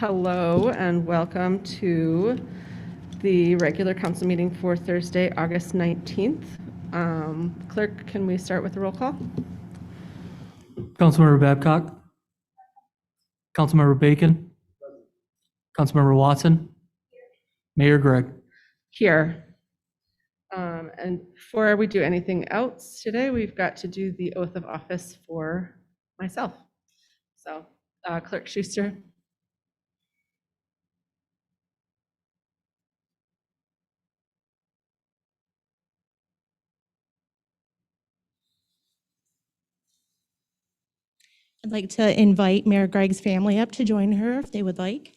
Hello and welcome to the regular council meeting for Thursday, August 19th. Clerk, can we start with the roll call? Councilmember Babcock, Councilmember Bacon, Councilmember Watson, Mayor Gregg. Here. And before we do anything else today, we've got to do the oath of office for myself. So, Clerk Schuster. I'd like to invite Mayor Gregg's family up to join her if they would like.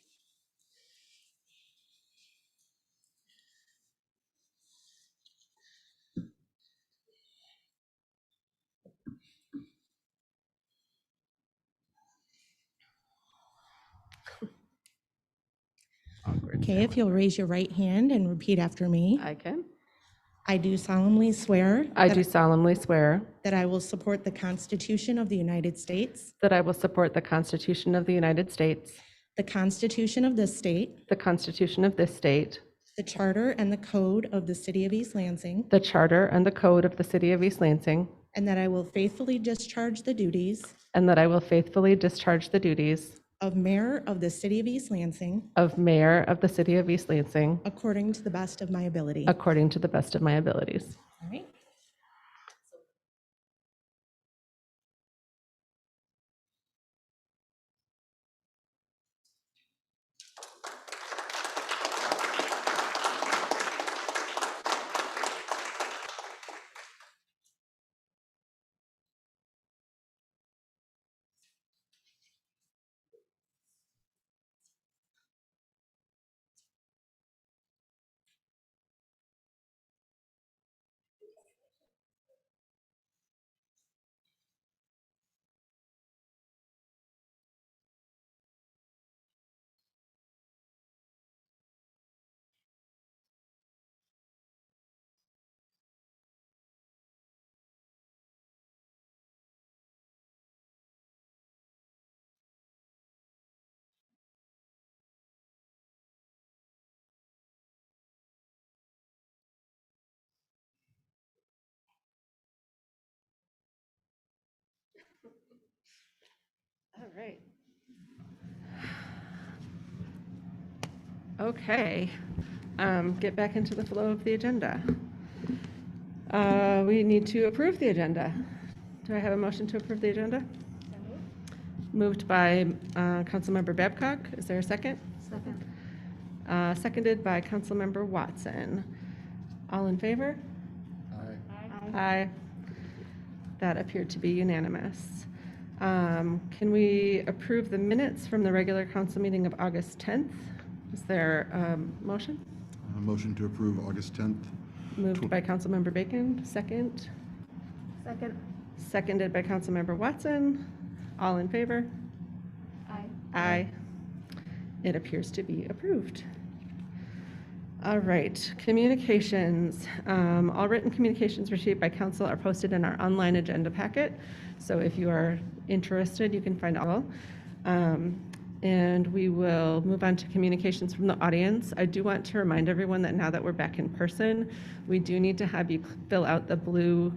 Okay, if you'll raise your right hand and repeat after me. I can. I do solemnly swear. I do solemnly swear that I will support the Constitution of the United States, that I will support the Constitution of the United States, the Constitution of this state, the Constitution of this state, the Charter and the Code of the City of East Lansing, the Charter and the Code of the City of East Lansing, and that I will faithfully discharge the duties and that I will faithfully discharge the duties of Mayor of the City of East Lansing of Mayor of the City of East Lansing according to the best of my ability. according to the best of my abilities. All right. All right. Okay, get back into the flow of the agenda. We need to approve the agenda. Do I have a motion to approve the agenda? Moved by Councilmember Babcock. Is there a second? Second. Seconded by Councilmember Watson. All in favor? Aye. Aye. That appeared to be unanimous. Can we approve the minutes from the regular council meeting of August 10th? Is there a motion? Motion to approve August 10th. Moved by Councilmember Bacon, second. Second. Seconded by Councilmember Watson. All in favor? Aye. Aye. It appears to be approved. All right, communications. All written communications received by council are posted in our online agenda packet. So if you are interested, you can find all. And we will move on to communications from the audience. I do want to remind everyone that now that we're back in person, we do need to have you fill out the blue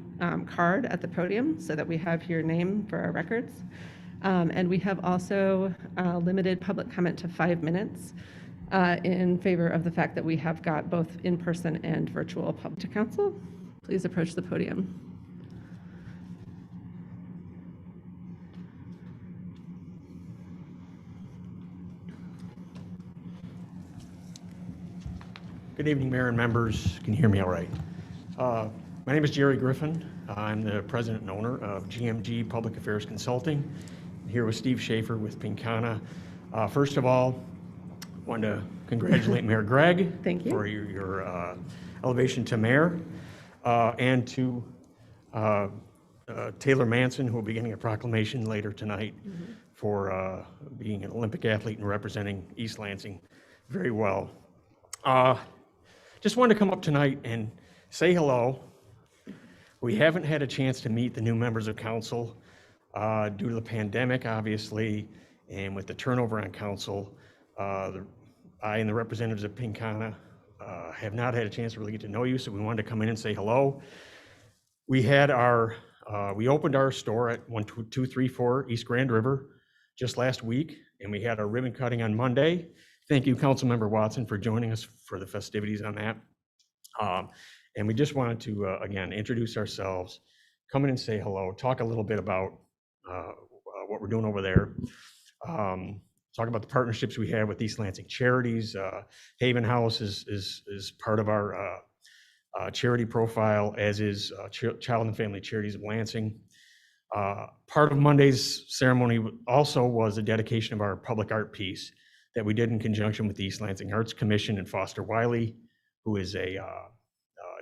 card at the podium so that we have your name for our records. And we have also limited public comment to 5 minutes in favor of the fact that we have got both in-person and virtual public to council. Please approach the podium. Good evening, Mayor and members. Can you hear me all right? My name is Jerry Griffin. I'm the president and owner of GMG Public Affairs Consulting. I'm here with Steve Schaefer with Pinkana. First of all, I wanted to congratulate Mayor Gregg Thank you. for your elevation to mayor, and to Taylor Manson, who will be getting a proclamation later tonight for being an Olympic athlete and representing East Lansing very well. Just wanted to come up tonight and say hello. We haven't had a chance to meet the new members of council due to the pandemic, obviously, and with the turnover on council. I and the representatives of Pinkana have not had a chance to really get to know you, so we wanted to come in and say hello. We had we opened our store at 1234 East Grand River just last week, and we had our ribbon cutting on Monday. Thank you, Councilmember Watson, for joining us for the festivities on that. And we just wanted to, again, introduce ourselves, come in and say hello, talk a little bit about what we're doing over there. Talk about the partnerships we have with East Lansing Charities. Haven House is part of our charity profile, as is Child and Family Charities of Lansing. Part of Monday's ceremony also was a dedication of our public art piece that we did in conjunction with the East Lansing Arts Commission and Foster Wiley, who is a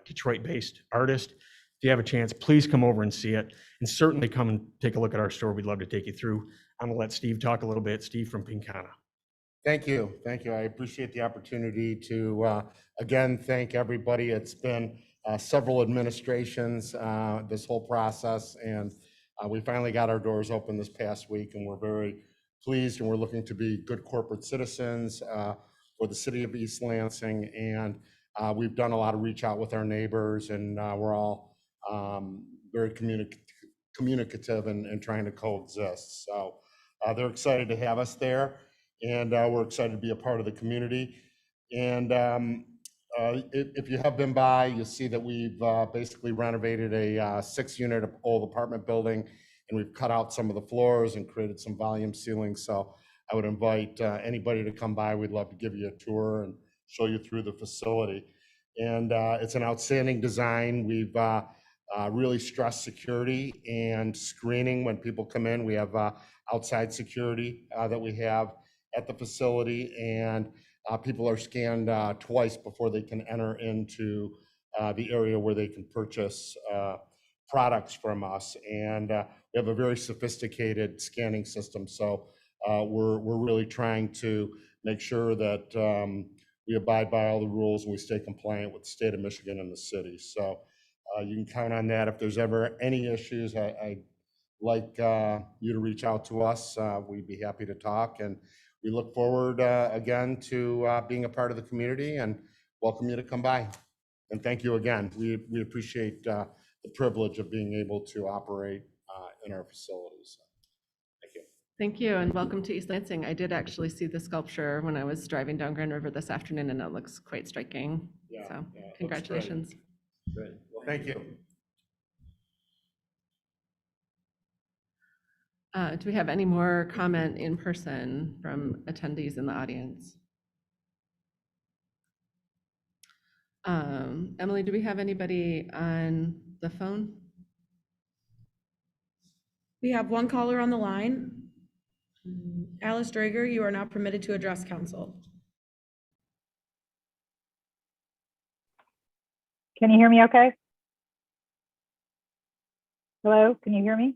Detroit-based artist. If you have a chance, please come over and see it, and certainly come and take a look at our store. We'd love to take you through. I'm gonna let Steve talk a little bit. Steve from Pinkana. Thank you. Thank you. I appreciate the opportunity to, again, thank everybody. It's been several administrations, this whole process, and we finally got our doors open this past week, and we're very pleased, and we're looking to be good corporate citizens for the city of East Lansing. And we've done a lot of reach out with our neighbors, and we're all very communicative and trying to coexist. So they're excited to have us there, and we're excited to be a part of the community. And if you have been by, you'll see that we've basically renovated a 6-unit old apartment building, and we've cut out some of the floors and created some volume ceilings. So I would invite anybody to come by. We'd love to give you a tour and show you through the facility. And it's an outstanding design. We've really stressed security and screening when people come in. We have outside security that we have at the facility, and people are scanned twice before they can enter into the area where they can purchase products from us. And we have a very sophisticated scanning system. So we're really trying to make sure that we abide by all the rules and we stay compliant with the state of Michigan and the city. So you can count on that. If there's ever any issues, I'd like you to reach out to us. We'd be happy to talk. And we look forward again to being a part of the community and welcome you to come by. And thank you again. We appreciate the privilege of being able to operate in our facilities. Thank you. Thank you, and welcome to East Lansing. I did actually see the sculpture when I was driving down Grand River this afternoon, and it looks quite striking. Yeah, So yeah, it congratulations. looks great. Great. Well, thank you. Do we have any more comment in person from attendees in the audience? Emily, do we have anybody on the phone? We have one caller on the line. Alice Drager, you are now permitted to address council. Can you hear me okay? Hello, can you hear me?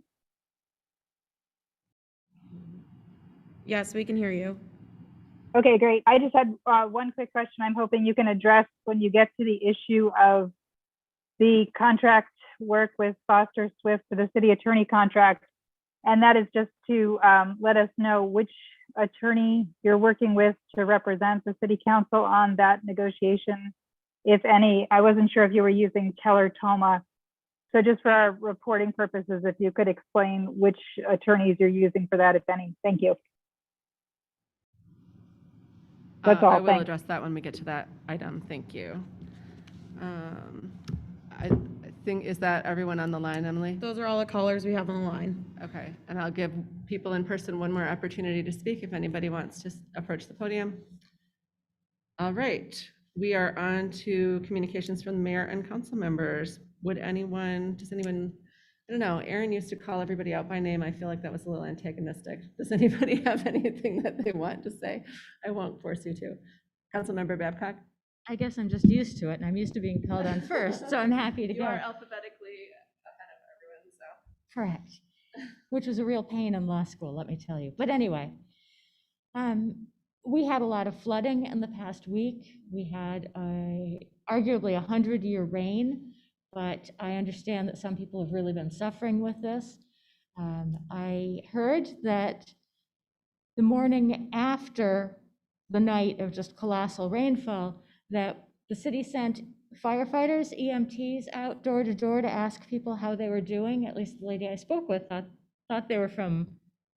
Yes, we can hear you. Okay, great. I just had one quick question I'm hoping you can address when you get to the issue of the contract work with Foster Swift for the city attorney contract. And that is just to let us know which attorney you're working with to represent the city council on that negotiation, if any. I wasn't sure if you were using Keller Toma. So just for our reporting purposes, if you could explain which attorneys you're using for that, if any. Thank you. That's all. I will Thanks. address that when we get to that item. Thank you. I think, is that everyone on the line, Emily? Those are all the callers we have on the line. Okay, and I'll give people in person one more opportunity to speak if anybody wants to approach the podium. All right, we are on to communications from the mayor and council members. Does anyone, I don't know, Aaron used to call everybody out by name. I feel like that was a little antagonistic. Does anybody have anything that they want to say? I won't force you to. Councilmember Babcock? I guess I'm just used to it, and I'm used to being called on first, so I'm happy to You go. are alphabetically ahead of everyone, so. Correct, which was a real pain in law school, let me tell you. But anyway, we had a lot of flooding in the past week. We had arguably a 100-year rain, but I understand that some people have really been suffering with this. I heard that the morning after the night of just colossal rainfall, that the city sent firefighters, EMTs out door to door to ask people how they were doing. At least the lady I spoke with thought they were from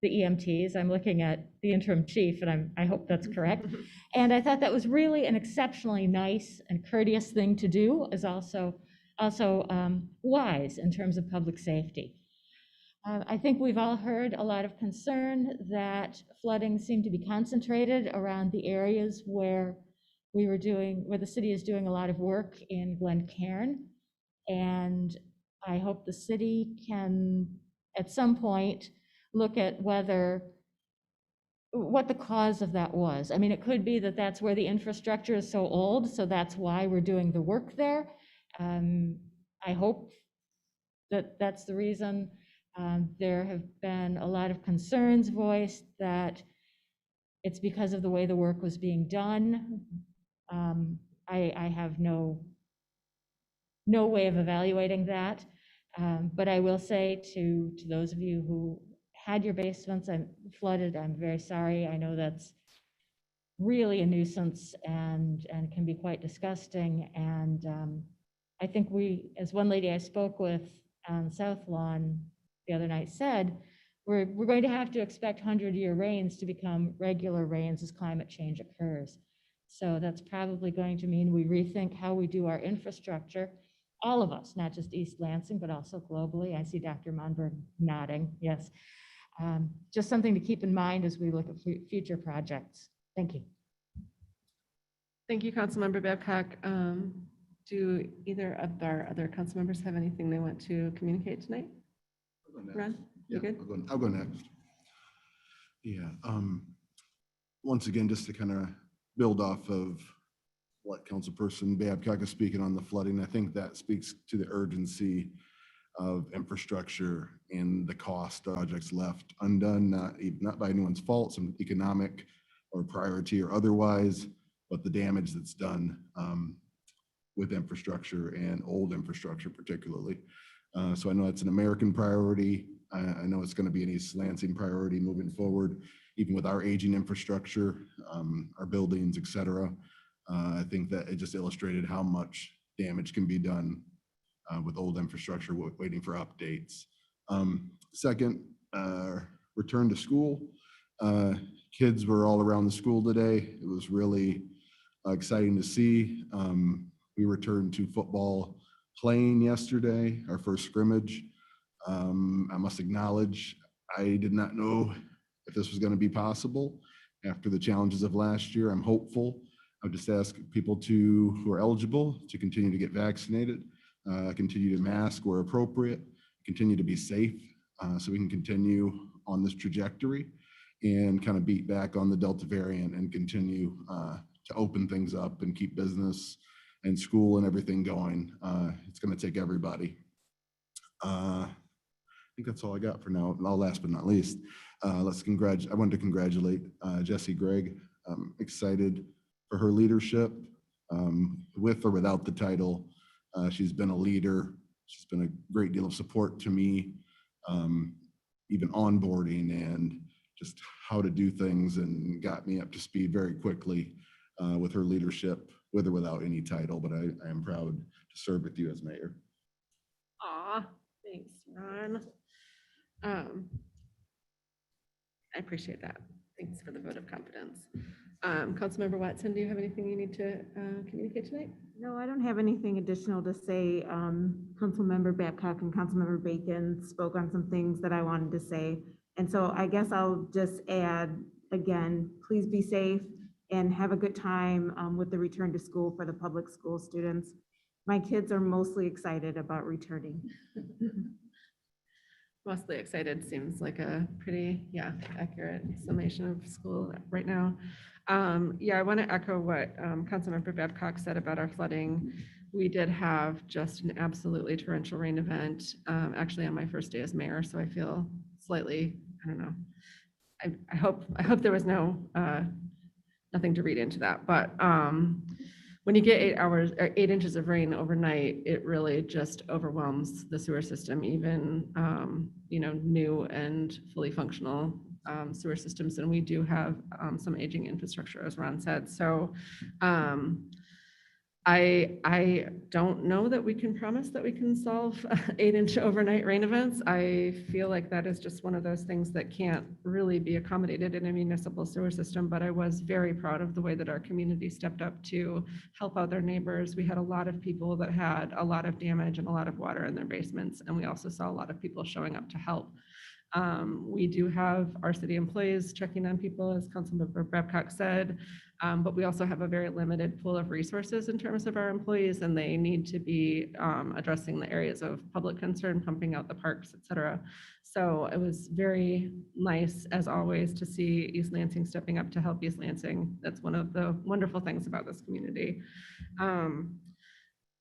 the EMTs. I'm looking at the interim chief, and I hope that's correct. And I thought that was really an exceptionally nice and courteous thing to do, is also wise in terms of public safety. I think we've all heard a lot of concern that flooding seemed to be concentrated around the areas where the city is doing a lot of work in Glencairn. And I hope the city can, at some point, look at what the cause of that was. I mean, it could be that that's where the infrastructure is so old, so that's why we're doing the work there. I hope that that's the reason. There have been a lot of concerns voiced that it's because of the way the work was being done. I have no way of evaluating that, but I will say to those of you who had your basements flooded, I'm very sorry. I know that's really a nuisance and can be quite disgusting. And I think as one lady I spoke with on South Lawn the other night said, we're going to have to expect 100-year rains to become regular rains as climate change occurs. So that's probably going to mean we rethink how we do our infrastructure, all of us, not just East Lansing, but also globally. I see Dr. Monberg nodding, yes. Just something to keep in mind as we look at future projects. Thank you. Thank you, Councilmember Babcock. Do either of our other council members have anything they want to communicate tonight? Ron, you good? I'll go next. Yeah. Once again, just to kind of build off of what Councilperson Babcock is speaking on the flooding, I think that speaks to the urgency of infrastructure and the cost of projects left undone, not by anyone's fault, some economic or priority or otherwise, but the damage that's done with infrastructure and old infrastructure particularly. So I know it's an American priority. I know it's going to be an East Lansing priority moving forward, even with our aging infrastructure, our buildings, et cetera. I think that it just illustrated how much damage can be done with old infrastructure waiting for updates. Second, return to school. Kids were all around the school today. It was really exciting to see. We returned to football playing yesterday, our first scrimmage. I must acknowledge, I did not know if this was going to be possible after the challenges of last year. I'm hopeful. I would just ask people who are eligible to continue to get vaccinated, continue to mask where appropriate, continue to be safe, so we can continue on this trajectory and kind of beat back on the Delta variant and continue to open things up and keep business and school and everything going. It's going to take everybody. I think that's all I got for now. Last but not least, I wanted to congratulate Jessie Gregg. I'm excited for her leadership, with or without the title. She's been a leader. She's been a great deal of support to me, even onboarding and just how to do things, and got me up to speed very quickly with her leadership, with or without any title. But I am proud to serve with you as mayor. Aw, thanks, Ron. I appreciate that. Thanks for the vote of confidence. Councilmember Watson, do you have anything you need to communicate tonight? No, I don't have anything additional to say. Councilmember Babcock and Councilmember Bacon spoke on some things that I wanted to say. And so I guess I'll just add, again, please be safe and have a good time with the return to school for the public school students. My kids are mostly excited about returning. Mostly excited seems like a pretty, accurate summation of school right now. I want to echo what Councilmember Babcock said about our flooding. We did have just an absolutely torrential rain event, actually on my first day as mayor, so I feel slightly, I don't know. I hope there was nothing to read into that, but when you get 8 inches of rain overnight, it really just overwhelms the sewer system, even new and fully functional sewer systems, and we do have some aging infrastructure, as Ron said. So I don't know that we can promise that we can solve 8-inch overnight rain events. I feel like that is just one of those things that can't really be accommodated in a municipal sewer system, but I was very proud of the way that our community stepped up to help out their neighbors. We had a lot of people that had a lot of damage and a lot of water in their basements, and we also saw a lot of people showing up to help. We do have our city employees checking on people, as Councilmember Babcock said, but we also have a very limited pool of resources in terms of our employees, and they need to be addressing the areas of public concern, pumping out the parks, et cetera. So it was very nice, as always, to see East Lansing stepping up to help East Lansing. That's one of the wonderful things about this community.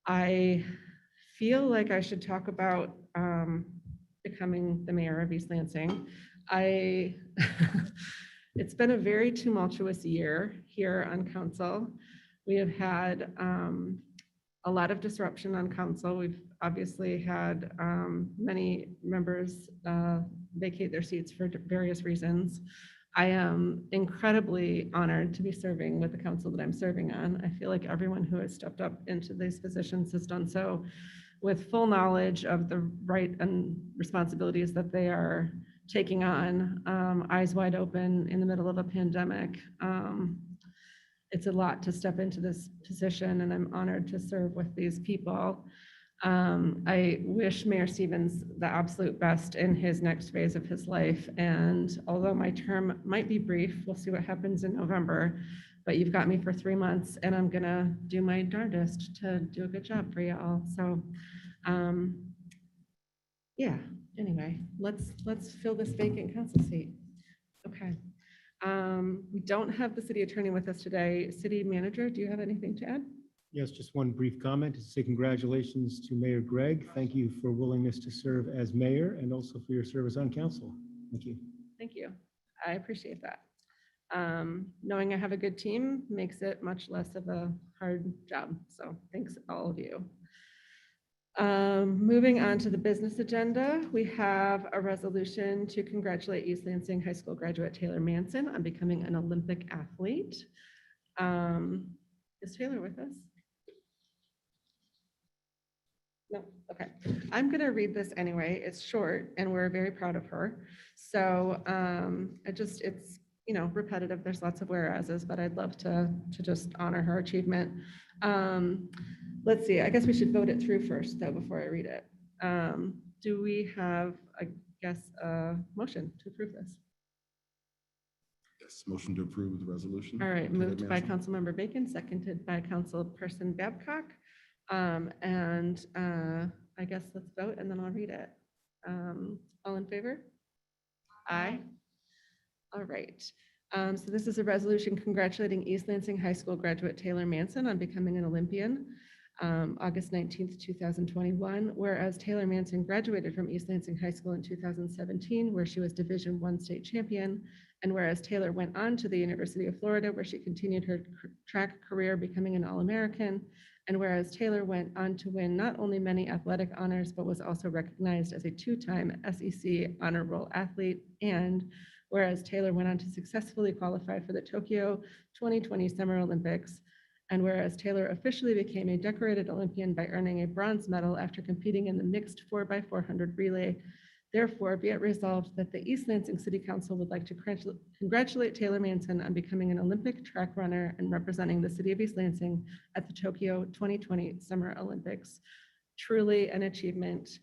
I feel like I should talk about becoming the mayor of East Lansing. It's been a very tumultuous year here on council. We have had a lot of disruption on council. We've obviously had many members vacate their seats for various reasons. I am incredibly honored to be serving with the council that I'm serving on. I feel like everyone who has stepped up into these positions has done so with full knowledge of the right and responsibilities that they are taking on, eyes wide open in the middle of a pandemic. It's a lot to step into this position, and I'm honored to serve with these people. I wish Mayor Stevens the absolute best in his next phase of his life. And although my term might be brief, we'll see what happens in November, but you've got me for 3 months, and I'm gonna do my darndest to do a good job for you all. So yeah, anyway, let's fill this vacant council seat. Okay. We don't have the city attorney with us today. City manager, do you have anything to add? Yes, just one brief comment to say congratulations to Mayor Gregg. Thank you for willingness to serve as mayor and also for your service on council. Thank you. Thank you. I appreciate that. Knowing I have a good team makes it much less of a hard job. So thanks all of you. Moving on to the business agenda, we have a resolution to congratulate East Lansing High School graduate Taylor Manson on becoming an Olympic athlete. Is Taylor with us? No, okay. I'm going to read this anyway. It's short and we're very proud of her. So it's, you know, repetitive. There's lots of whereases, but I'd love to just honor her achievement. Let's see, I guess we should vote it through first though, before I read it. Do we have, I guess, a motion to approve this? Yes, motion to approve the resolution. All right, Taylor moved by Manson. Councilmember Bacon, seconded by Councilperson Babcock. I guess let's vote and then I'll read it. All in favor? Aye. All right. So this is a resolution congratulating East Lansing High School graduate Taylor Manson on becoming an Olympian. August 19th, 2021, whereas Taylor Manson graduated from East Lansing High School in 2017, where she was Division I state champion, and whereas Taylor went on to the University of Florida, where she continued her track career, becoming an All-American, and whereas Taylor went on to win not only many athletic honors, but was also recognized as a 2-time SEC Honor Roll athlete, and whereas Taylor went on to successfully qualify for the Tokyo 2020 Summer Olympics, and whereas Taylor officially became a decorated Olympian by earning a bronze medal after competing in the mixed 4x400 relay, therefore be it resolved that the East Lansing City Council would like to congratulate Taylor Manson on becoming an Olympic track runner and representing the city of East Lansing at the Tokyo 2020 Summer Olympics. Truly an achievement.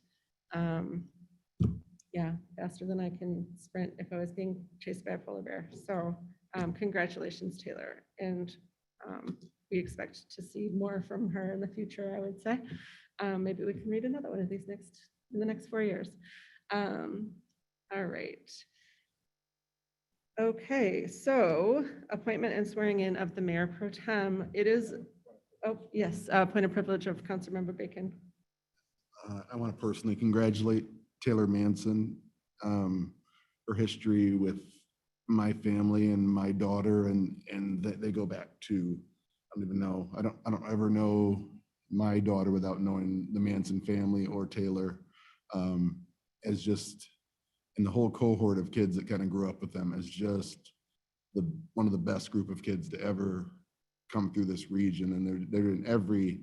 Yeah, faster than I can sprint if I was being chased by a polar bear. So congratulations, Taylor. And we expect to see more from her in the future, I would say. Maybe we can read another one of these in the next 4 years. All right. Okay, so appointment and swearing in of the Mayor Pro Tem. It is, oh yes, point of privilege of Councilmember Bacon. I want to personally congratulate Taylor Manson. Her history with my family and my daughter, and that they go back to, I don't even know, I don't ever know my daughter without knowing the Manson family or Taylor, as just and the whole cohort of kids that kind of grew up with them is just one of the best group of kids to ever come through this region. And they're in every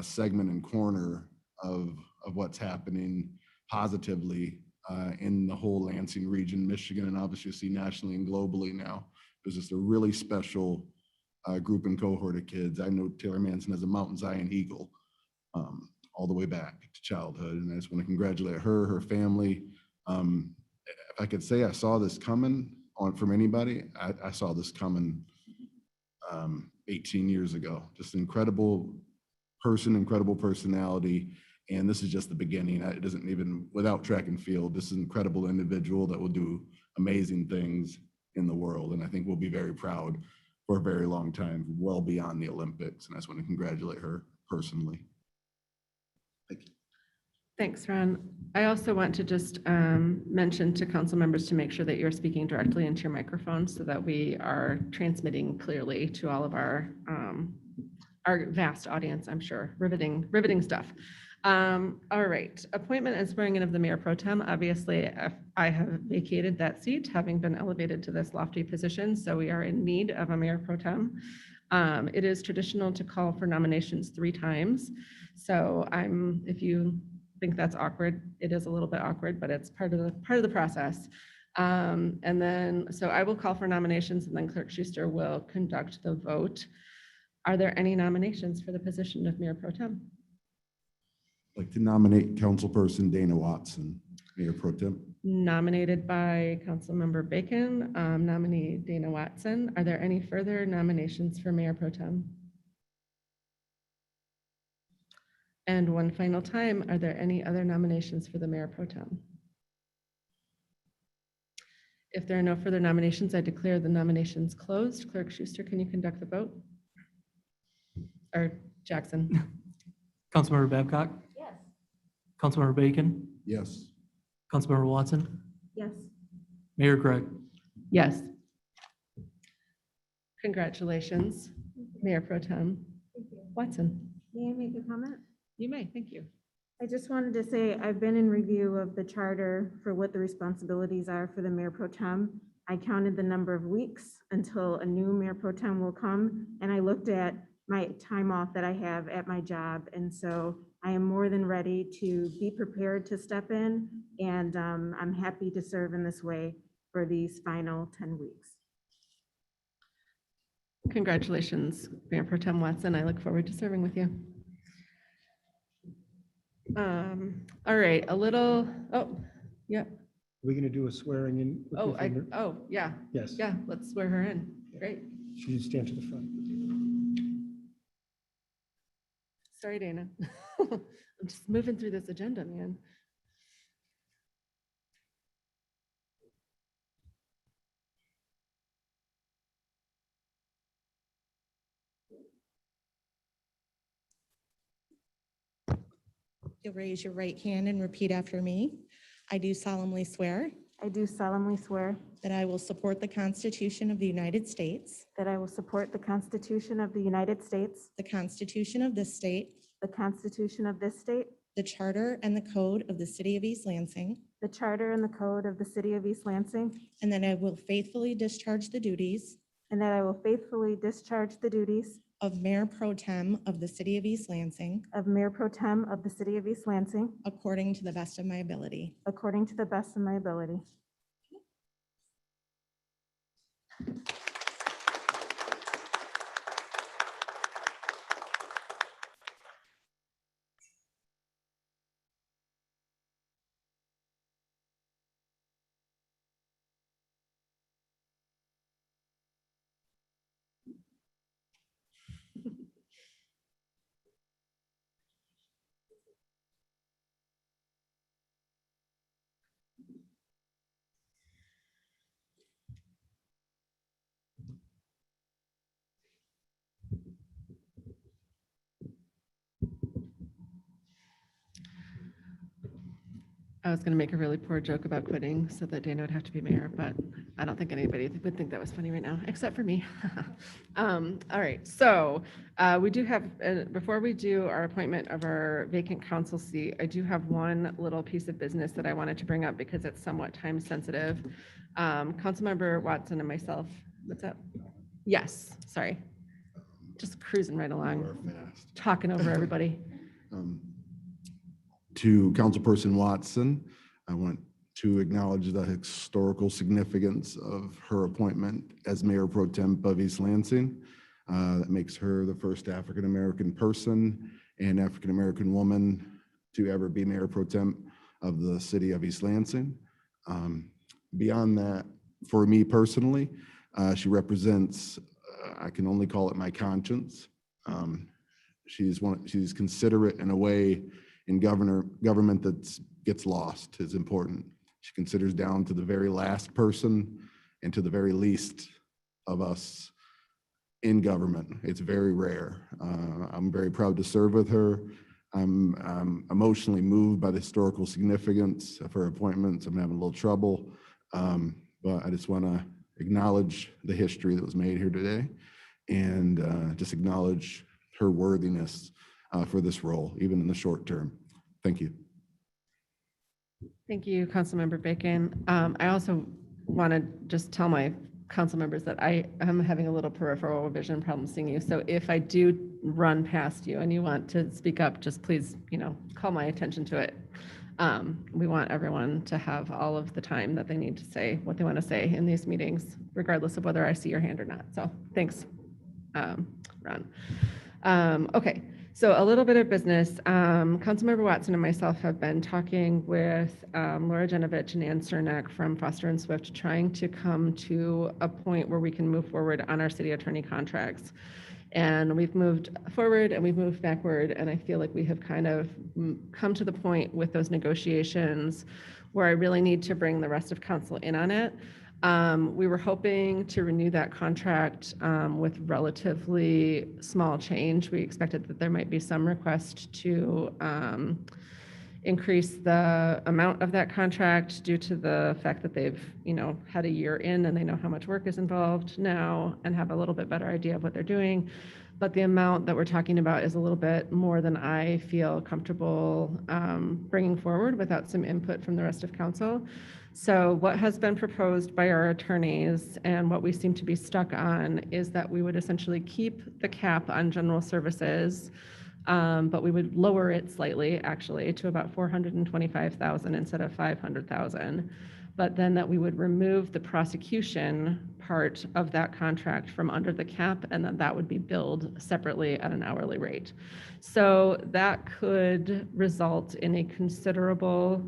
segment and corner of what's happening positively in the whole Lansing region, Michigan, and obviously you see nationally and globally now. There's just a really special group and cohort of kids. I know Taylor Manson as a Mountain Zion Eagle all the way back to childhood. And I just want to congratulate her, her family. If I could say I saw this coming from anybody, I saw this coming 18 years ago. Just an incredible person, incredible personality. And this is just the beginning. It doesn't even, without track and field, this is an incredible individual that will do amazing things in the world. And I think we'll be very proud for a very long time, well beyond the Olympics. And I just want to congratulate her personally. Thank you. Thanks, Ron. I also want to just mention to council members to make sure that you're speaking directly into your microphone so that we are transmitting clearly to all of our vast audience, I'm sure. Riveting stuff. All right, appointment and swearing in of the Mayor Pro Tem. Obviously, I have vacated that seat, having been elevated to this lofty position, so we are in need of a Mayor Pro Tem. It is traditional to call for nominations 3 times. So if you think that's awkward, it is a little bit awkward, but it's part of the process. And then, so I will call for nominations and then Clerk Schuster will conduct the vote. Are there any nominations for the position of Mayor Pro Tem? I'd like to nominate Councilperson Dana Watson, Mayor Pro Tem. Nominated by Councilmember Bacon, nominee Dana Watson. Are there any further nominations for Mayor Pro Tem? And one final time, are there any other nominations for the Mayor Pro Tem? If there are no further nominations, I declare the nominations closed. Clerk Schuster, can you conduct the vote? Or Jackson? Councilmember Babcock? Yes. Councilmember Bacon? Yes. Councilmember Watson? Yes. Mayor Gregg? Yes. Congratulations, Mayor Pro Tem Watson. May I make a comment? You may, thank you. I just wanted to say, I've been in review of the charter for what the responsibilities are for the Mayor Pro Tem. I counted the number of weeks until a new Mayor Pro Tem will come, and I looked at my time off that I have at my job. And so I am more than ready to be prepared to step in, and I'm happy to serve in this way for these final 10 weeks. Congratulations, Mayor Pro Tem Watson. I look forward to serving with you. All right, yeah. Are we going to do a swearing in? with your finger? Yeah. Yes. Yeah, let's swear her in. Great. Should you stand to the front? Sorry, Dana. I'm just moving through this agenda, man. You'll raise your right hand and repeat after me. I do solemnly swear I do solemnly swear that I will support the Constitution of the United States, that I will support the Constitution of the United States, the Constitution of this state, the Constitution of this state, the Charter and the Code of the City of East Lansing, the Charter and the Code of the City of East Lansing, and that I will faithfully discharge the duties and that I will faithfully discharge the duties of Mayor Pro Tem of the City of East Lansing of Mayor Pro Tem of the City of East Lansing according to the best of my ability. according to the best of my ability. I was going to make a really poor joke about quitting so that Dana would have to be mayor, but I don't think anybody would think that was funny right now, except for me. All right, so we do have, before we do our appointment of our vacant council seat, I do have one little piece of business that I wanted to bring up because it's somewhat time sensitive. Councilmember Watson and myself, what's up? Yes, sorry. Just cruising right You along, are fast. talking over everybody. To Councilperson Watson, I want to acknowledge the historical significance of her appointment as Mayor Pro Tem of East Lansing. That makes her the first African-American person and African-American woman to ever be Mayor Pro Tem of the city of East Lansing. Beyond that, for me personally, she represents, I can only call it my conscience. She's considerate in a way in government that gets lost is important. She considers down to the very last person and to the very least of us in government. It's very rare. I'm very proud to serve with her. I'm emotionally moved by the historical significance of her appointments. I'm having a little trouble, but I just want to acknowledge the history that was made here today and just acknowledge her worthiness for this role, even in the short term. Thank you. Thank you, Councilmember Bacon. I also want to just tell my council members that I am having a little peripheral vision problem seeing you. So if I do run past you and you want to speak up, just please, call my attention to it. We want everyone to have all of the time that they need to say what they want to say in these meetings, regardless of whether I see your hand or not. So thanks, Ron. Okay, so a little bit of business. Councilmember Watson and myself have been talking with Laura Genovich and Ann Cernak from Foster and Swift, trying to come to a point where we can move forward on our city attorney contracts. And we've moved forward and we've moved backward, and I feel like we have kind of come to the point with those negotiations where I really need to bring the rest of council in on it. We were hoping to renew that contract with relatively small change. We expected that there might be some request to increase the amount of that contract due to the fact that they've, had a year in and they know how much work is involved now and have a little bit better idea of what they're doing. But the amount that we're talking about is a little bit more than I feel comfortable bringing forward without some input from the rest of council. So what has been proposed by our attorneys and what we seem to be stuck on is that we would essentially keep the cap on general services, but we would lower it slightly, actually, to about $425,000 instead of $500,000. But then that we would remove the prosecution part of that contract from under the cap, and then that would be billed separately at an hourly rate. So that could result in a considerable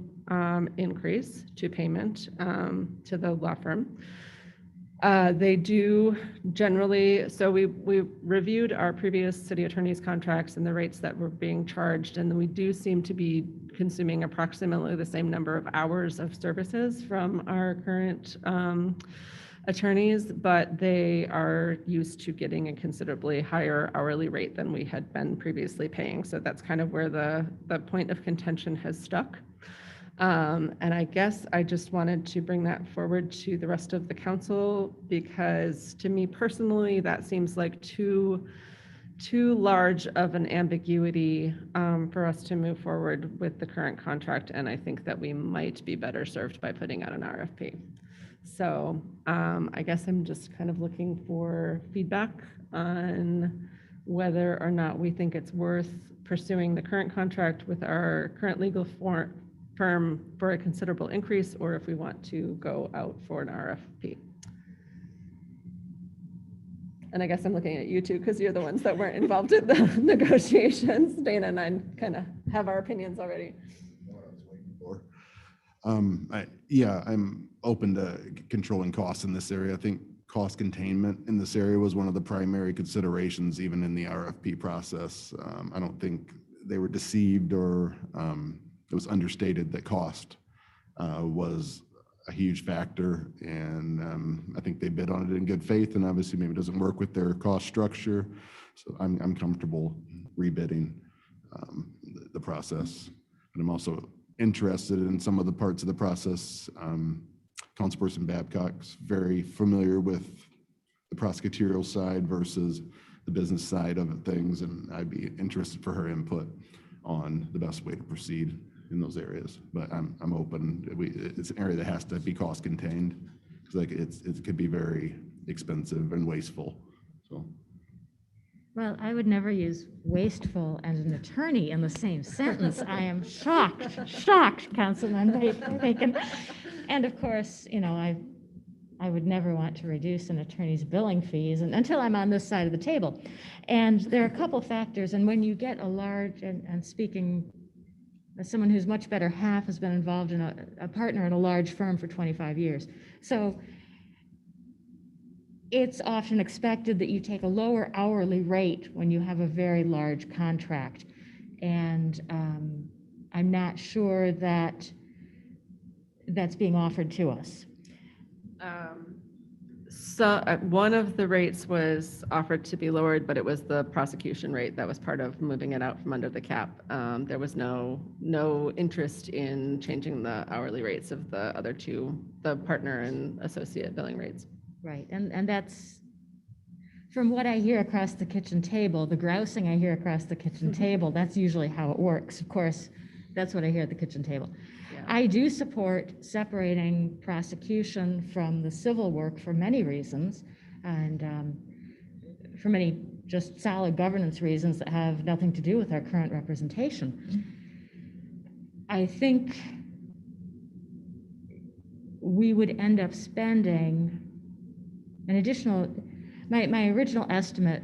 increase to payment to the law firm. They do generally, so we reviewed our previous city attorney's contracts and the rates that were being charged, and we do seem to be consuming approximately the same number of hours of services from our current attorneys, but they are used to getting a considerably higher hourly rate than we had been previously paying. So that's kind of where the point of contention has stuck. And I guess I just wanted to bring that forward to the rest of the council because to me personally, that seems like too large of an ambiguity for us to move forward with the current contract. And I think that we might be better served by putting out an RFP. So I guess I'm just kind of looking for feedback on whether or not we think it's worth pursuing the current contract with our current legal firm for a considerable increase, or if we want to go out for an RFP. And I guess I'm looking at you two because you're the ones that weren't involved in the negotiations. Dana and I kind of have our opinions already. What I was waiting for. Yeah, I'm open to controlling costs in this area. I think cost containment in this area was one of the primary considerations, even in the RFP process. I don't think they were deceived or it was understated that cost was a huge factor, and I think they bid on it in good faith, and obviously maybe it doesn't work with their cost structure. So I'm comfortable rebidding the process, and I'm also interested in some of the parts of the process. Councilperson Babcock's very familiar with the prosecutorial side versus the business side of things, and I'd be interested for her input on the best way to proceed in those areas. But I'm open. It's an area that has to be cost contained, because like it could be very expensive and wasteful. So. Well, I would never use wasteful and an attorney in the same sentence. I am shocked, Councilmember Bacon. And of course, you know, I would never want to reduce an attorney's billing fees until I'm on this side of the table. And there are a couple factors, and when you get a large, and speaking as someone whose much better half has been involved in a partner in a large firm for 25 years. So it's often expected that you take a lower hourly rate when you have a very large contract. And I'm not sure that that's being offered to us. So one of the rates was offered to be lowered, but it was the prosecution rate that was part of moving it out from under the cap. There was no interest in changing the hourly rates of the other two, the partner and associate billing rates. Right, and that's, from what I hear across the kitchen table, the grousing I hear across the kitchen table, that's usually how it works. Of course, that's what I hear at the kitchen table. Yeah. I do support separating prosecution from the civil work for many reasons, and for many just solid governance reasons that have nothing to do with our current representation. I think we would end up spending an additional, my original estimate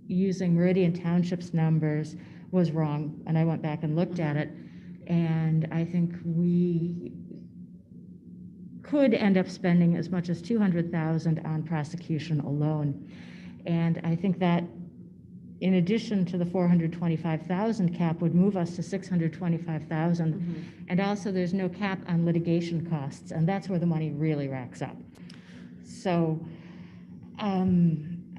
using Meridian Township's numbers was wrong, and I went back and looked at it, and I think we could end up spending as much as $200,000 on prosecution alone. And I think that in addition to the $425,000 cap would move us to $625,000. And also there's no cap on litigation costs, and that's where the money really racks up. So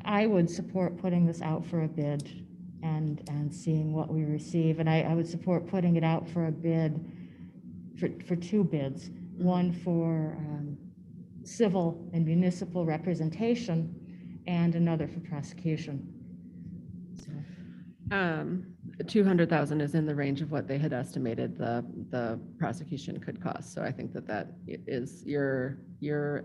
I would support putting this out for a bid and seeing what we receive. And I would support putting it out for a bid, for two bids, one for civil and municipal representation and another for prosecution. So. 200,000 is in the range of what they had estimated the prosecution could cost. So I think that is your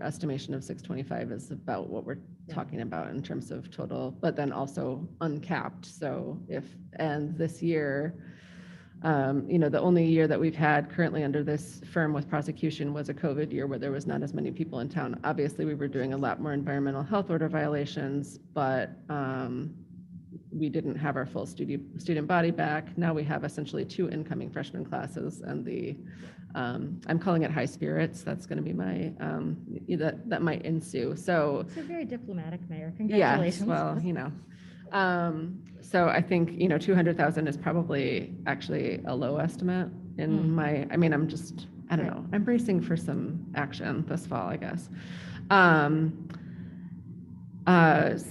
estimation of 625 is about what we're talking about in terms of total, but then also uncapped. So and this year, the only year that we've had currently under this firm with prosecution was a COVID year where there was not as many people in town. Obviously, we were doing a lot more environmental health order violations, but we didn't have our full student body back. Now we have essentially 2 incoming freshman classes, and I'm calling it high spirits. That's going to be my, that might ensue. So it's a very diplomatic, Mayor. Congratulations. Yes, well, so I think, 200,000 is probably actually a low estimate in I don't know, I'm bracing for some action this fall, I guess.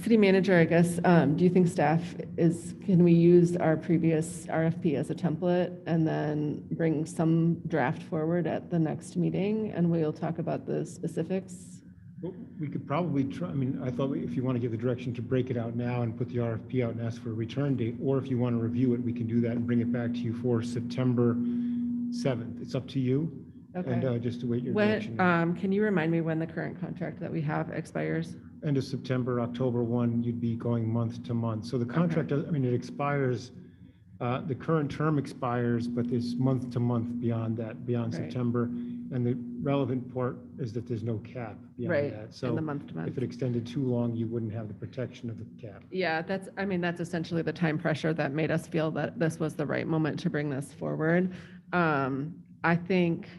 City manager, I guess, do you think staff can we use our previous RFP as a template and then bring some draft forward at the next meeting and we'll talk about the specifics? Well, we could probably try, I thought if you want to give the direction to break it out now and put the RFP out and ask for a return date, or if you want to review it, we can do that and bring it back to you for September 7th. It's up to you. Okay. And just to wait your direction. Can you remind me when the current contract that we have expires? End of September, October 1, you'd be going month to month. So the contract, it expires, the current term expires, but there's month to month beyond that, beyond September. And the relevant part is that there's no cap beyond that. So in the month to month. If it extended too long, you wouldn't have the protection of the cap. Yeah, that's essentially the time pressure that made us feel that this was the right moment to bring this forward. I think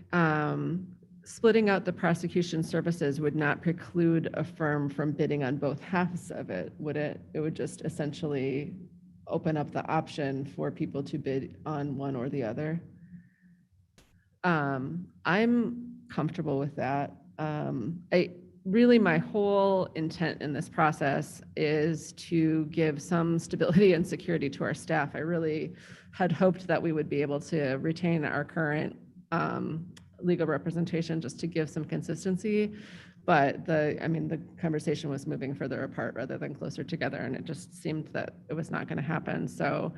splitting out the prosecution services would not preclude a firm from bidding on both halves of it, would it? It would just essentially open up the option for people to bid on one or the other. I'm comfortable with that. Really, my whole intent in this process is to give some stability and security to our staff. I really had hoped that we would be able to retain our current legal representation just to give some consistency. But the conversation was moving further apart rather than closer together, and it just seemed that it was not going to happen. So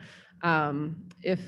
if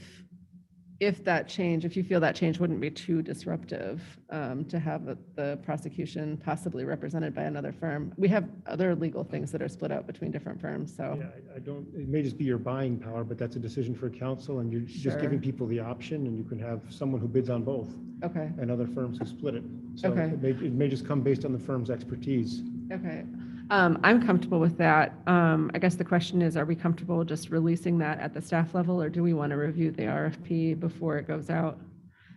you feel that change wouldn't be too disruptive, to have the prosecution possibly represented by another firm. We have other legal things that are split out between different firms, so. Yeah, it may just be your buying power, but that's a decision for council, and you're just giving people the option, and you can have someone who bids on both. Okay. And other firms who split it. So Okay. it may just come based on the firm's expertise. Okay. I'm comfortable with that. I guess the question is, are we comfortable just releasing that at the staff level, or do we want to review the RFP before it goes out?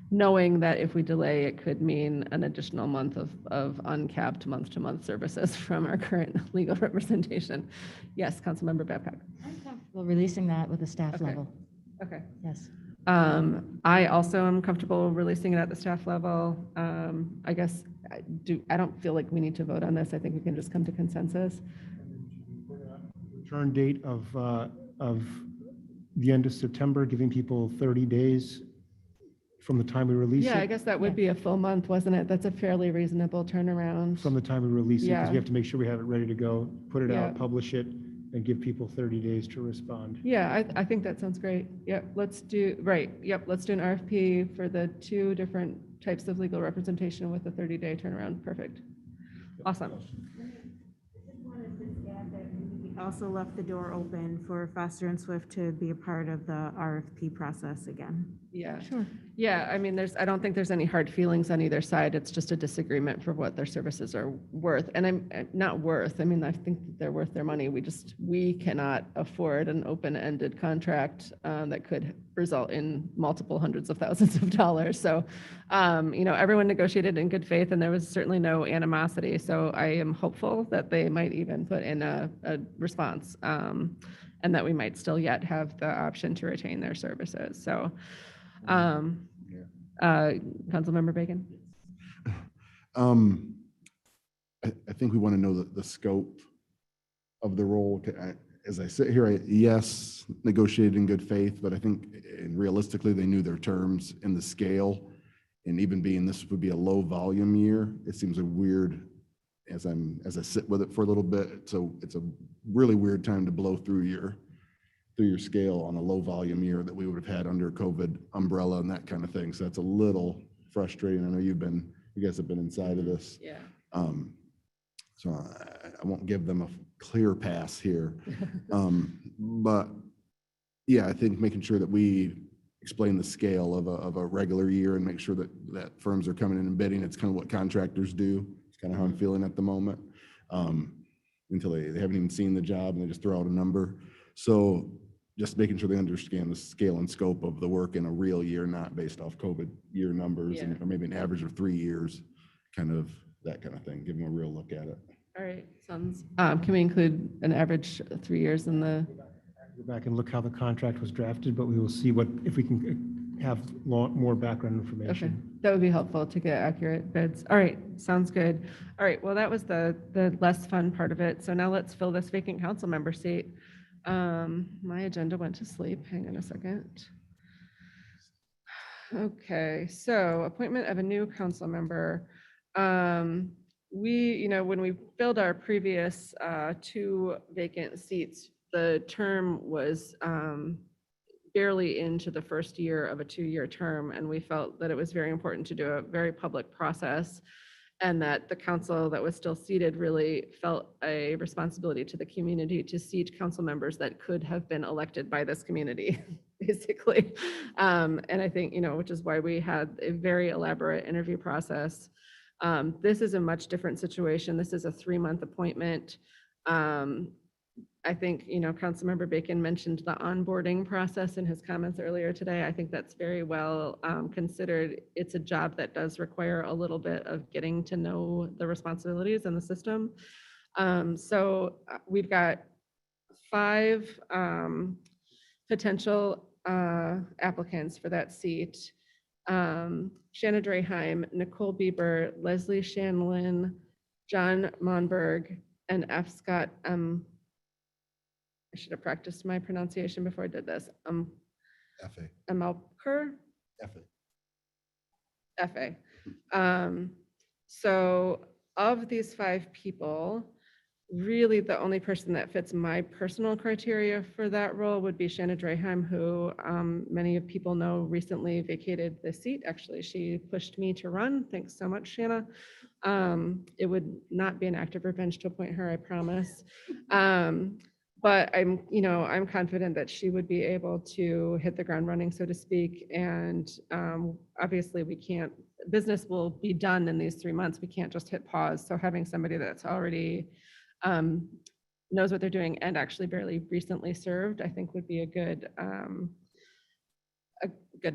Knowing that if we delay, it could mean an additional month of uncapped month-to-month services from our current legal representation. Yes, Councilmember Babcock. I'm comfortable releasing that with the staff Okay. level. Okay. Yes. I also am comfortable releasing it at the staff level. I guess I don't feel like we need to vote on this. I think we can just come to consensus. Return date of the end of September, giving people 30 days from the time we release it. Yeah, I guess that would be a full month, wasn't it? That's a fairly reasonable turnaround. From the time we release it, because Yeah. we have to make sure we have it ready to go, put it Yeah. out, publish it, and give people 30 days to respond. Yeah, I think that sounds great. Yep, let's do an RFP for the two different types of legal representation with a 30-day turnaround. Perfect. Awesome. We also left the door open for Foster and Swift to be a part of the RFP process again. Yeah. Sure. Yeah, I don't think there's any hard feelings on either side. It's just a disagreement for what their services are worth. And I'm not worth, I think they're worth their money. We cannot afford an open-ended contract that could result in multiple hundreds of thousands of dollars. So, everyone negotiated in good faith, and there was certainly no animosity. So I am hopeful that they might even put in a response, and that we might still yet have the option to retain their services. So, Councilmember Bacon? I think we want to know the scope of the role. As I sit here, yes, negotiated in good faith, but I think realistically, they knew their terms and the scale. And even being this would be a low volume year, it seems a weird, as I sit with it for a little bit, so it's a really weird time to blow through your scale on a low volume year that we would have had under COVID umbrella and that kind of thing. So that's a little frustrating. I know you guys have been inside of this. Yeah. So I won't give them a clear pass here. But yeah, I think making sure that we explain the scale of a regular year and make sure that firms are coming in and bidding. It's kind of what contractors do. It's kind of how I'm feeling at the moment. Until they haven't even seen the job and they just throw out a number. So just making sure they understand the scale and scope of the work in a real year, not based off COVID year numbers, or maybe an average of 3 years, that kind of thing. Give them a real look at it. All right, can we include an average 3 years in the? Go back and look how the contract was drafted, but we will see if we can have more background information. Okay, that would be helpful to get accurate bids. All right, sounds good. All right, well, that was the less fun part of it. So now let's fill this vacant council member seat. My agenda went to sleep. Hang on a second. Okay, so appointment of a new council member. When we filled our previous 2 vacant seats, the term was barely into the first year of a 2-year term, and we felt that it was very important to do a very public process, and that the council that was still seated really felt a responsibility to the community to seat council members that could have been elected by this community, basically. And I think, which is why we had a very elaborate interview process. This is a much different situation. This is a 3-month appointment. I think, Councilmember Bacon mentioned the onboarding process in his comments earlier today. I think that's very well considered. It's a job that does require a little bit of getting to know the responsibilities in the system. So we've got 5 potential applicants for that seat. Shanna Draheim, Nicole Bieber, Leslie Shanlin, John Monberg, and F. Scott I should have practiced my pronunciation before I did this. F.A. Amalker? F.A. FA. So of these 5 people, really the only person that fits my personal criteria for that role would be Shanna Draheim, who many of people know recently vacated the seat. Actually, she pushed me to run. Thanks so much, Shanna. It would not be an act of revenge to appoint her, I promise. But I'm confident that she would be able to hit the ground running, so to speak. And obviously business will be done in these 3 months. We can't just hit pause. So having somebody that's already knows what they're doing and actually barely recently served, I think would be a good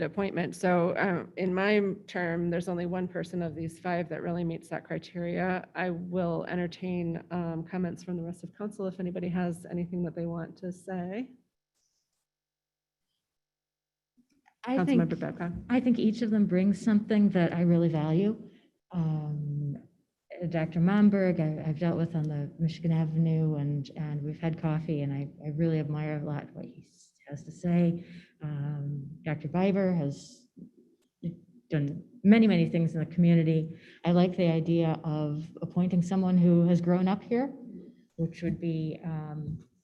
appointment. So in my term, there's only one person of these 5 that really meets that criteria. I will entertain comments from the rest of council if anybody has anything that they want to say. Councilmember Babcock. I think each of them brings something that I really value. Dr. Momberg, I've dealt with on the Michigan Avenue, and we've had coffee, and I really admire a lot what he has to say. Dr. Biber has done many, many things in the community. I like the idea of appointing someone who has grown up here, which would be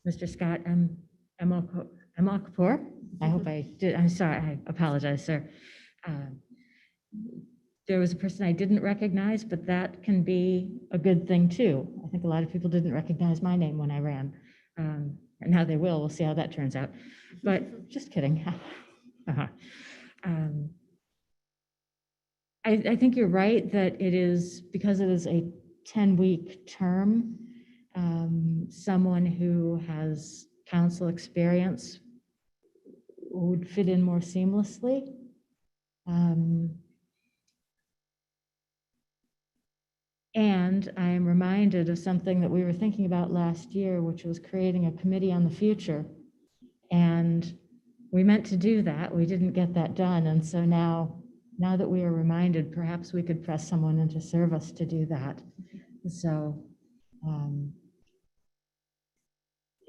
Mr. Scott Emalkapur. I hope I did. I'm sorry. I apologize, sir. There was a person I didn't recognize, but that can be a good thing too. I think a lot of people didn't recognize my name when I ran. And now they will. We'll see how that turns out. But just kidding. I think you're right that it is, because it is a 10-week term, someone who has council experience would fit in more seamlessly. And I am reminded of something that we were thinking about last year, which was creating a committee on the future. And we meant to do that. We didn't get that done. And so now that we are reminded, perhaps we could press someone into service to do that. So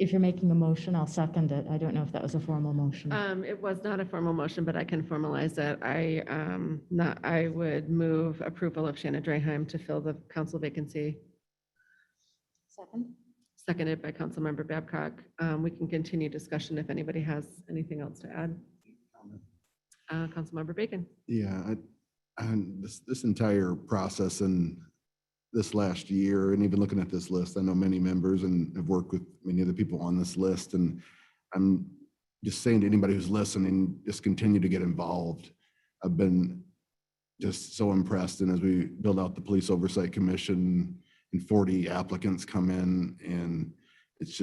if you're making a motion, I'll second it. I don't know if that was a formal motion. It was not a formal motion, but I can formalize it. I would move approval of Shanna Draheim to fill the council vacancy. Second. Seconded by Councilmember Babcock. We can continue discussion if anybody has anything else to add. Councilmember Bacon. Yeah, and this entire process and this last year, and even looking at this list, I know many members and have worked with many of the people on this list, and I'm just saying to anybody who's listening, just continue to get involved. I've been just so impressed, and as we build out the Police Oversight Commission and 40 applicants come in, and it's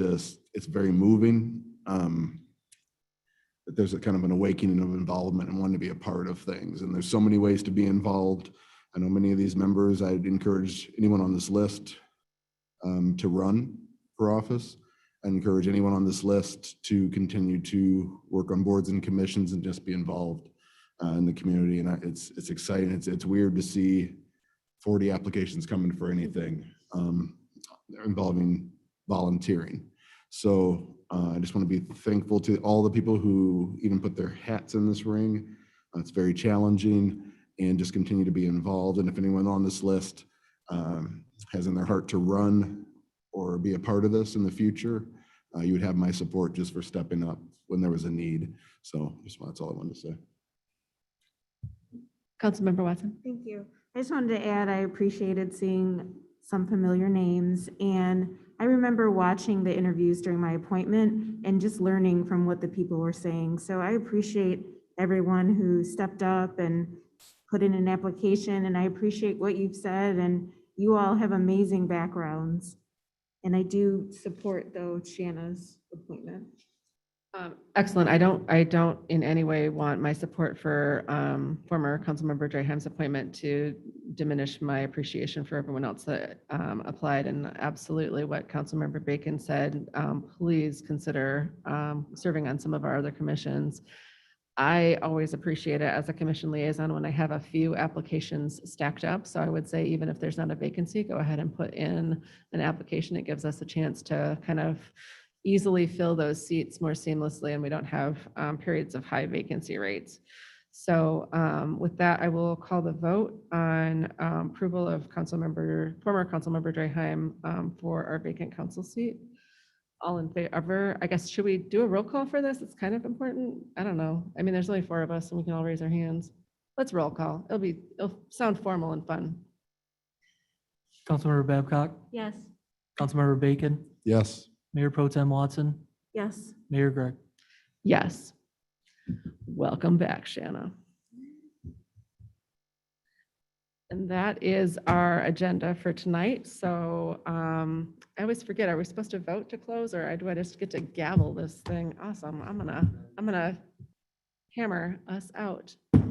very moving. That there's a kind of an awakening of involvement and wanting to be a part of things, and there's so many ways to be involved. I know many of these members, I'd encourage anyone on this list to run for office. I encourage anyone on this list to continue to work on boards and commissions and just be involved in the community. And it's exciting. It's weird to see 40 applications coming for anything involving volunteering. So I just want to be thankful to all the people who even put their hats in this ring. It's very challenging, and just continue to be involved. And if anyone on this list has in their heart to run or be a part of this in the future, you would have my support just for stepping up when there was a need. So that's all I wanted to say. Councilmember Watson. Thank you. I just wanted to add, I appreciated seeing some familiar names, and I remember watching the interviews during my appointment and just learning from what the people were saying. So I appreciate everyone who stepped up and put in an application, and I appreciate what you've said, and you all have amazing backgrounds. And I do support, though, Shanna's appointment. Excellent. I don't in any way want my support for former Councilmember Draheim's appointment to diminish my appreciation for everyone else that applied. And absolutely what Councilmember Bacon said, please consider serving on some of our other commissions. I always appreciate it as a commission liaison when I have a few applications stacked up. So I would say, even if there's not a vacancy, go ahead and put in an application. It gives us a chance to kind of easily fill those seats more seamlessly, and we don't have periods of high vacancy rates. So with that, I will call the vote on approval of former Councilmember Draheim for our vacant council seat. All in favor, I guess, should we do a roll call for this? It's kind of important. I don't know. I mean, there's only 4 of us and we can all raise our hands. Let's roll call. It'll sound formal and fun. Councilmember Babcock, Yes. Councilmember Bacon, Yes. Mayor Pro Tem Watson, Yes. Mayor Gregg. Yes. Welcome back, Shanna. And that is our agenda for tonight. So I always forget, are we supposed to vote to close or do I just get to gavel this thing? Awesome. I'm gonna hammer us out.